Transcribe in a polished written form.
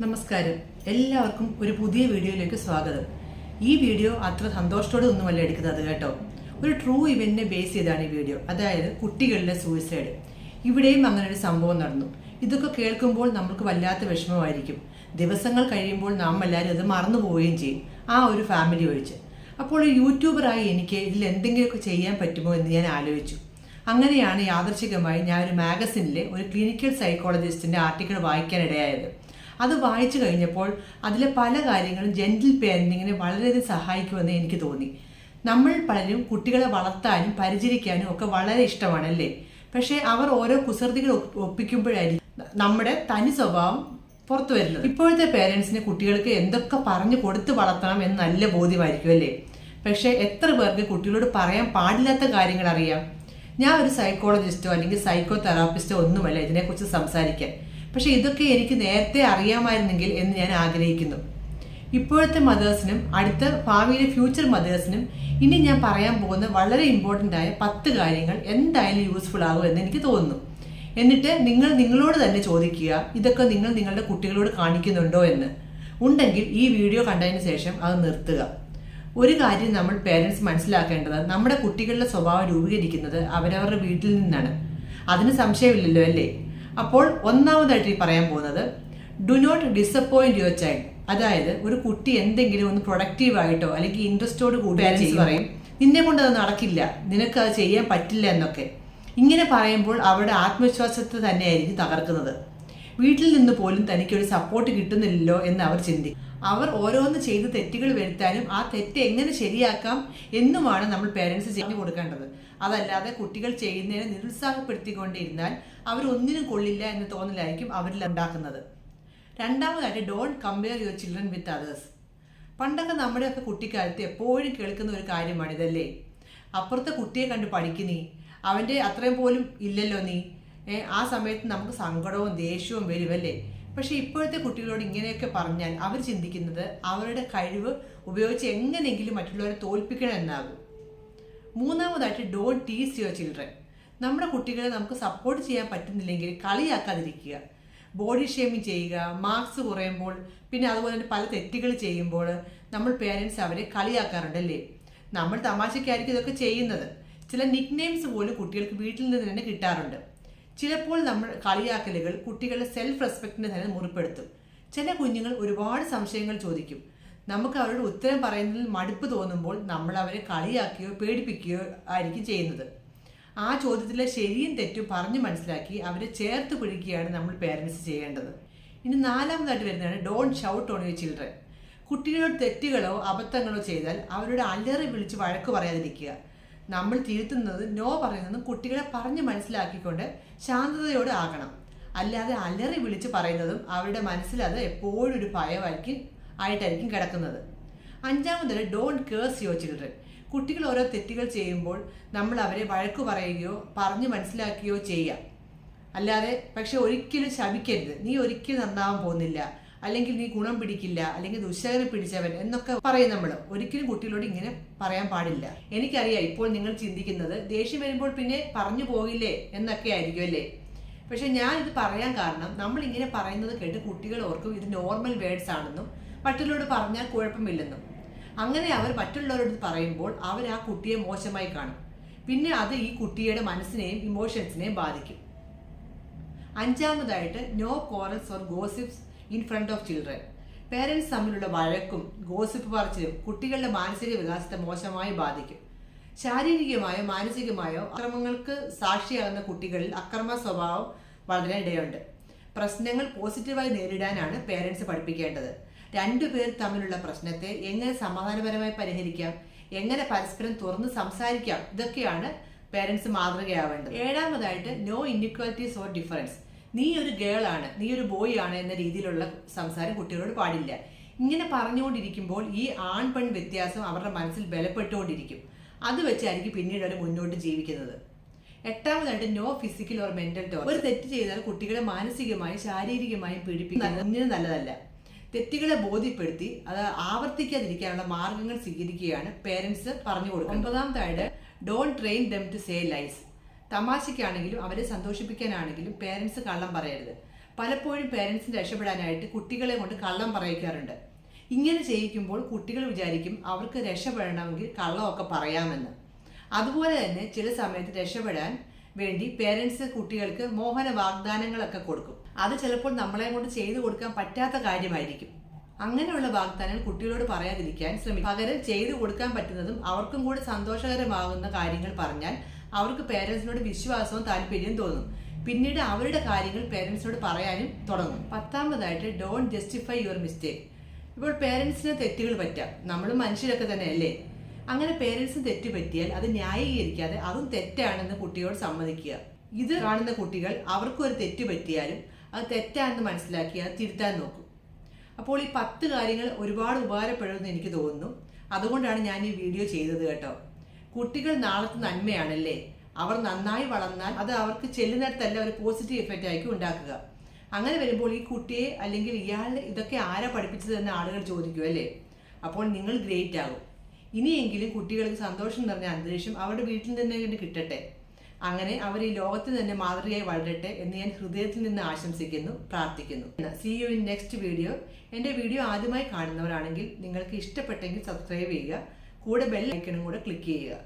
നമസ്കാരം. എല്ലാവർക്കും ഒരു പുതിയ വീഡിയോയിലേക്ക് സ്വാഗതം. ഈ വീഡിയോ അത്ര സന്തോഷത്തോടെ ഒന്നുമല്ല എടുക്കുന്നത് കേട്ടോ. ഒരു ട്രൂ ഇവന്റിനെ ബേസ് ചെയ്താണ് ഈ വീഡിയോ. അതായത് കുട്ടികളുടെ സൂയിസൈഡ്. ഇവിടെയും അങ്ങനെ ഒരു സംഭവം നടന്നു. ഇതൊക്കെ കേൾക്കുമ്പോൾ നമുക്ക് വല്ലാത്ത വിഷമമായിരിക്കും. ദിവസങ്ങൾ കഴിയുമ്പോൾ നാം എല്ലാവരും അത് മറന്നു പോവുകയും ചെയ്യും, ആ ഒരു ഫാമിലി ഒഴിച്ച്. അപ്പോൾ ഒരു യൂട്യൂബറായി എനിക്ക് ഇതിൽ എന്തെങ്കിലുമൊക്കെ ചെയ്യാൻ പറ്റുമോ എന്ന് ഞാൻ ആലോചിച്ചു. അങ്ങനെയാണ് യാദൃച്ഛികമായി ഞാൻ ഒരു മാഗസിനിലെ ഒരു ക്ലിനിക്കൽ സൈക്കോളജിസ്റ്റിന്റെ ആർട്ടിക്കിൾ വായിക്കാനിടയായത്. അത് വായിച്ചു കഴിഞ്ഞപ്പോൾ അതിലെ പല കാര്യങ്ങളും ജെന്റിൽ പേരന്റിങ്ങിനെ വളരെയധികം സഹായിക്കുമെന്ന് എനിക്ക് തോന്നി. നമ്മൾ പലരും കുട്ടികളെ വളർത്താനും പരിചരിക്കാനും ഒക്കെ വളരെ ഇഷ്ടമാണല്ലേ. പക്ഷേ അവർ ഓരോ കുസൃതികൾ ഒപ്പിക്കുമ്പോഴായിരിക്കും നമ്മുടെ തനി സ്വഭാവം പുറത്തു വരുന്നത്. ഇപ്പോഴത്തെ പേരൻസിന് കുട്ടികൾക്ക് എന്തൊക്കെ പറഞ്ഞു കൊടുത്ത് വളർത്തണം എന്ന് നല്ല ബോധ്യമായിരിക്കും അല്ലേ. പക്ഷേ എത്ര പേർക്ക് കുട്ടികളോട് പറയാൻ പാടില്ലാത്ത കാര്യങ്ങൾ അറിയാം. ഞാൻ ഒരു സൈക്കോളജിസ്റ്റോ അല്ലെങ്കിൽ സൈക്കോ തെറാപ്പിസ്റ്റോ ഒന്നുമല്ല ഇതിനെക്കുറിച്ച് സംസാരിക്കാൻ. പക്ഷെ ഇതൊക്കെ എനിക്ക് നേരത്തെ അറിയാമായിരുന്നെങ്കിൽ എന്ന് ഞാൻ ആഗ്രഹിക്കുന്നു. ഇപ്പോഴത്തെ മദേഴ്സിനും അടുത്ത ഭാവിയിലെ ഫ്യൂച്ചർ മദേഴ്സിനും ഇനി ഞാൻ പറയാൻ പോകുന്ന വളരെ ഇമ്പോർട്ടൻ്റ് ആയ 10 കാര്യങ്ങൾ എന്തായാലും യൂസ്ഫുൾ ആകും എന്ന് എനിക്ക് തോന്നുന്നു. എന്നിട്ട് നിങ്ങളോട് തന്നെ ചോദിക്കുക, ഇതൊക്കെ നിങ്ങൾ നിങ്ങളുടെ കുട്ടികളോട് കാണിക്കുന്നുണ്ടോ എന്ന്. ഉണ്ടെങ്കിൽ ഈ വീഡിയോ കണ്ടതിന് ശേഷം അത് നിർത്തുക. ഒരു കാര്യം നമ്മൾ പേരൻസ് മനസ്സിലാക്കേണ്ടത്, നമ്മുടെ കുട്ടികളുടെ സ്വഭാവം രൂപീകരിക്കുന്നത് അവരവരുടെ വീട്ടിൽ നിന്നാണ്. അതിന് സംശയമില്ലല്ലോ അല്ലേ. അപ്പോൾ ഒന്നാമതായിട്ട് ഈ പറയാൻ പോകുന്നത്, do not disappoint your child. അതായത് ഒരു കുട്ടി എന്തെങ്കിലും ഒന്ന് പ്രൊഡക്റ്റീവായിട്ടോ അല്ലെങ്കിൽ ഇൻട്രസ്റ്റോട് കൂടി പേരൻസ് പറയും, നിന്നെ കൊണ്ട് അത് നടക്കില്ല, നിനക്ക് അത് ചെയ്യാൻ പറ്റില്ല എന്നൊക്കെ. ഇങ്ങനെ പറയുമ്പോൾ അവരുടെ ആത്മവിശ്വാസത്തെ തന്നെയായിരിക്കും തകർക്കുന്നത്. വീട്ടിൽ നിന്ന് പോലും തനിക്കൊരു സപ്പോർട്ട് കിട്ടുന്നില്ലല്ലോ എന്ന് അവർ ചിന്തിക്കും. അവർ ഓരോന്ന് ചെയ്ത് തെറ്റുകൾ വരുത്താനും ആ തെറ്റ് എങ്ങനെ ശരിയാക്കാം എന്നുമാണ് നമ്മൾ പേരൻസ് ചെയ്തു കൊടുക്കേണ്ടത്. അതല്ലാതെ കുട്ടികൾ ചെയ്യുന്നതിനെ നിരുത്സാഹപ്പെടുത്തിക്കൊണ്ടിരുന്നാൽ അവർ ഒന്നിനും കൊള്ളില്ല എന്ന തോന്നലായിരിക്കും അവരിൽ ഉണ്ടാക്കുന്നത്. രണ്ടാമതായിട്ട്, don't compare your children with others. പണ്ടൊക്കെ നമ്മുടെയൊക്കെ കുട്ടിക്കാലത്ത് എപ്പോഴും കേൾക്കുന്ന ഒരു കാര്യമാണിതല്ലേ. അപ്പുറത്തെ കുട്ടിയെ കണ്ട് പഠിക്കുന്നീ, അവൻ്റെ അത്രയും പോലും ഇല്ലല്ലോ നീ. ആ സമയത്ത് നമുക്ക് സങ്കടവും ദേഷ്യവും വരുമല്ലേ. പക്ഷെ ഇപ്പോഴത്തെ കുട്ടികളോട് ഇങ്ങനെയൊക്കെ പറഞ്ഞാൽ അവർ ചിന്തിക്കുന്നത് അവരുടെ കഴിവ് ഉപയോഗിച്ച് എങ്ങനെയെങ്കിലും മറ്റുള്ളവരെ തോൽപ്പിക്കണം എന്നാകും. മൂന്നാമതായിട്ട്, ഡോണ്ട് ടീസ് യുവർ ചിൽഡ്രൻ. നമ്മുടെ കുട്ടികളെ നമുക്ക് സപ്പോർട്ട് ചെയ്യാൻ പറ്റുന്നില്ലെങ്കിൽ കളിയാക്കാതിരിക്കുക. ബോഡി ഷേമിങ് ചെയ്യുക, മാർക്സ് കുറയുമ്പോൾ, പിന്നെ അതുപോലെ തന്നെ പല തെറ്റുകൾ ചെയ്യുമ്പോൾ നമ്മൾ പേരൻസ് അവരെ കളിയാക്കാറുണ്ടല്ലേ. നമ്മൾ തമാശയ്ക്കായിരിക്കും ഇതൊക്കെ ചെയ്യുന്നത്. ചില നിക് നെയിംസ് പോലും കുട്ടികൾക്ക് വീട്ടിൽ നിന്ന് തന്നെ കിട്ടാറുണ്ട്. ചിലപ്പോൾ നമ്മൾ കളിയാക്കലുകൾ കുട്ടികളുടെ സെൽഫ് റെസ്പെക്റ്റിനെ തന്നെ മുറിപ്പെടുത്തും. ചില കുഞ്ഞുങ്ങൾ ഒരുപാട് സംശയങ്ങൾ ചോദിക്കും. നമുക്ക് അവരുടെ ഉത്തരം പറയുന്നതിൽ മടുപ്പ് തോന്നുമ്പോൾ നമ്മൾ അവരെ കളിയാക്കുകയോ പേടിപ്പിക്കുകയോ ആയിരിക്കും ചെയ്യുന്നത്. ആ ചോദ്യത്തിലെ ശരിയും തെറ്റും പറഞ്ഞു മനസ്സിലാക്കി അവരെ ചേർത്ത് പിടിക്കുകയാണ് നമ്മൾ പേരൻസ് ചെയ്യേണ്ടത്. ഇനി നാലാമതായിട്ട് വരുന്നതാണ്, don't shout on your children. കുട്ടികളോട് തെറ്റുകളോ അബദ്ധങ്ങളോ ചെയ്താൽ അവരോട് അലറി വിളിച്ച് വഴക്ക് പറയാതിരിക്കുക. നമ്മൾ തിരുത്തുന്നത്, നോ പറയുന്നതും കുട്ടികളെ പറഞ്ഞ് മനസ്സിലാക്കിക്കൊണ്ട് ശാന്തതയോടെ ആകണം. അല്ലാതെ അലറി വിളിച്ച് പറയുന്നതും അവരുടെ മനസ്സിൽ അത് എപ്പോഴും ഒരു ഭയമായിരിക്കും കിടക്കുന്നത്. അഞ്ചാമത്, ഡോണ്ട് കേഴ്സ് യുവർ ചിൽഡ്രൻ. കുട്ടികൾ ഓരോ തെറ്റുകൾ ചെയ്യുമ്പോൾ നമ്മൾ അവരെ വഴക്കു പറയുകയോ പറഞ്ഞ് മനസ്സിലാക്കുകയോ ചെയ്യാം. അല്ലാതെ പക്ഷെ ഒരിക്കലും ശപിക്കരുത്. നീ ഒരിക്കലും നന്നാവാൻ പോകുന്നില്ല, അല്ലെങ്കിൽ നീ ഗുണം പിടിക്കില്ല, അല്ലെങ്കിൽ ദുശ്ശകരം പിടിച്ചവൻ എന്നൊക്കെ പറയും നമ്മൾ. ഒരിക്കലും കുട്ടികളോട് ഇങ്ങനെ പറയാൻ പാടില്ല. എനിക്കറിയാം ഇപ്പോൾ നിങ്ങൾ ചിന്തിക്കുന്നത്, ദേഷ്യം വരുമ്പോൾ പിന്നെ പറഞ്ഞു പോകില്ലേ എന്നൊക്കെ ആയിരിക്കും അല്ലേ. പക്ഷെ ഞാൻ ഇത് പറയാൻ കാരണം, നമ്മൾ ഇങ്ങനെ പറയുന്നത് കേട്ട് കുട്ടികൾ ഓർക്കും ഇത് നോർമൽ വേർഡ്സ് ആണെന്നും മറ്റുള്ളവരോട് പറഞ്ഞാൽ കുഴപ്പമില്ലെന്നും. അങ്ങനെ അവർ മറ്റുള്ളവരോട് പറയുമ്പോൾ അവർ ആ കുട്ടിയെ മോശമായി കാണും. പിന്നെ അത് ഈ കുട്ടിയുടെ മനസ്സിനെയും ഇമോഷൻസിനെയും ബാധിക്കും. അഞ്ചാമതായിട്ട്, no quarrels or gossips in front of children. Parents തമ്മിലുള്ള വഴക്കും ഗോസിപ്പ് പറച്ചിലും കുട്ടികളുടെ മാനസിക വികാസത്തെ മോശമായി ബാധിക്കും. ശാരീരികമായോ മാനസികമായോ അക്രമങ്ങൾക്ക് സാക്ഷിയാകുന്ന കുട്ടികളിൽ അക്രമ സ്വഭാവം വളരെ ഇടയുണ്ട്. പ്രശ്നങ്ങൾ പോസിറ്റീവായി നേരിടാനാണ് പേരൻസ് പഠിപ്പിക്കേണ്ടത്. രണ്ടുപേർ തമ്മിലുള്ള പ്രശ്നത്തെ എങ്ങനെ സമാധാനപരമായി പരിഹരിക്കാം, എങ്ങനെ പരസ്പരം തുറന്ന് സംസാരിക്കാം, ഇതൊക്കെയാണ് പേരൻസ് മാതൃകയാവേണ്ടത്. ഏഴാമതായിട്ട്, നോ ഇൻഇക്വാലിറ്റീസ് ഓർ ഡിഫറൻസ്. നീ ഒരു ഗേൾ ആണ്, നീ ഒരു ബോയ് ആണ് എന്ന രീതിയിലുള്ള സംസാരം കുട്ടികളോട് പാടില്ല. ഇങ്ങനെ പറഞ്ഞുകൊണ്ടിരിക്കുമ്പോൾ ഈ ആൺ പെൺ വ്യത്യാസം അവരുടെ മനസ്സിൽ ബലപ്പെട്ടുകൊണ്ടിരിക്കും. അത് വെച്ചായിരിക്കും പിന്നീട് അവർ മുന്നോട്ട് ജീവിക്കുന്നത്. എട്ടാമതായിട്ട്, no physical or mental torture. ഒരു തെറ്റ് ചെയ്താൽ കുട്ടികളെ മാനസികമായും ശാരീരികമായും പീഡിപ്പിക്കുന്നത് ഒന്നിനും നല്ലതല്ല. തെറ്റുകളെ ബോധ്യപ്പെടുത്തി അത് ആവർത്തിക്കാതിരിക്കാനുള്ള മാർഗങ്ങൾ സ്വീകരിക്കുകയാണ് പേരൻസ് പറഞ്ഞു കൊടുക്കുന്നത്. ഒമ്പതാമതായിട്ട്, don't train them to say lies. തമാശയ്ക്കാണെങ്കിലും അവരെ സന്തോഷിപ്പിക്കാനാണെങ്കിലും പേരൻസ് കള്ളം പറയരുത്. പലപ്പോഴും പേരൻസിന് രക്ഷപ്പെടാനായിട്ട് കുട്ടികളെ കൊണ്ട് കള്ളം പറയിക്കാറുണ്ട്. ഇങ്ങനെ ചെയ്യിക്കുമ്പോൾ കുട്ടികൾ വിചാരിക്കും അവർക്ക് രക്ഷപ്പെടണമെങ്കിൽ കള്ളമൊക്കെ പറയാമെന്ന്. അതുപോലെ തന്നെ ചില സമയത്ത് രക്ഷപ്പെടാൻ വേണ്ടി പേരൻസ് കുട്ടികൾക്ക് മോഹന വാഗ്ദാനങ്ങളൊക്കെ കൊടുക്കും. അത് ചിലപ്പോൾ നമ്മളെ കൊണ്ട് ചെയ്തു കൊടുക്കാൻ പറ്റാത്ത കാര്യമായിരിക്കും. അങ്ങനെയുള്ള വാഗ്ദാനങ്ങൾ കുട്ടികളോട് പറയാതിരിക്കാൻ ശ്രമിക്കും. പകരം ചെയ്തു കൊടുക്കാൻ പറ്റുന്നതും അവർക്കും കൂടി സന്തോഷകരമാകുന്ന കാര്യങ്ങൾ പറഞ്ഞാൽ അവർക്ക് പേരൻസിനോട് വിശ്വാസവും താല്പര്യവും തോന്നും. പിന്നീട് അവരുടെ കാര്യങ്ങൾ പേരൻസിനോട് പറയാനും തുടങ്ങും. 10ാമതായിട്ട് ഡോണ്ട് ജസ്റ്റിഫൈ യുവർ മിസ്റ്റേക്ക്. ഇപ്പോൾ പേരൻസിന് തെറ്റുകൾ പറ്റാം, നമ്മളും മനുഷ്യരൊക്കെ തന്നെ അല്ലേ. അങ്ങനെ പേരൻസിന് തെറ്റ് പറ്റിയാൽ അത് ന്യായീകരിക്കാതെ അതും തെറ്റാണെന്ന് കുട്ടിയോട് സമ്മതിക്കുക. ഇത് കാണുന്ന കുട്ടികൾ അവർക്കും ഒരു തെറ്റ് പറ്റിയാലും അത് തെറ്റാണെന്ന് മനസ്സിലാക്കി അത് തിരുത്താൻ നോക്കും. അപ്പോൾ ഈ 10 കാര്യങ്ങൾ ഒരുപാട് ഉപകാരപ്പെടുമെന്ന് എനിക്ക് തോന്നുന്നു. അതുകൊണ്ടാണ് ഞാൻ ഈ വീഡിയോ ചെയ്തത് കേട്ടോ. കുട്ടികൾ നാളത്തെ നന്മയാണല്ലേ. അവർ നന്നായി വളർന്നാൽ അത് അവർക്ക് ചെല്ലുന്നിടത്തല്ല ഒരു പോസിറ്റീവ് എഫക്റ്റ് ആയിരിക്കും ഉണ്ടാക്കുക. അങ്ങനെ വരുമ്പോൾ ഈ കുട്ടിയെ അല്ലെങ്കിൽ ഇയാളുടെ ഇതൊക്കെ ആരാ പഠിപ്പിച്ചതെന്ന് ആളുകൾ ചോദിക്കും അല്ലേ. അപ്പോൾ നിങ്ങൾ ഗ്രേറ്റ് ആകും. ഇനിയെങ്കിലും കുട്ടികൾക്ക് സന്തോഷം നിറഞ്ഞ അന്തരീക്ഷം അവരുടെ വീട്ടിൽ തന്നെ കിട്ടട്ടെ. അങ്ങനെ അവർ ഈ ലോകത്തിൽ തന്നെ മാതൃകയായി വളരട്ടെ എന്ന് ഞാൻ ഹൃദയത്തിൽ നിന്ന് ആശംസിക്കുന്നു, പ്രാർത്ഥിക്കുന്നു. See you in next video. എൻ്റെ വീഡിയോ ആദ്യമായി കാണുന്നവരാണെങ്കിൽ നിങ്ങൾക്ക് ഇഷ്ടപ്പെട്ടെങ്കിൽ സബ്സ്ക്രൈബ് ചെയ്യുക, കൂടെ ബെൽ ഐക്കണും കൂടെ ക്ലിക്ക് ചെയ്യുക.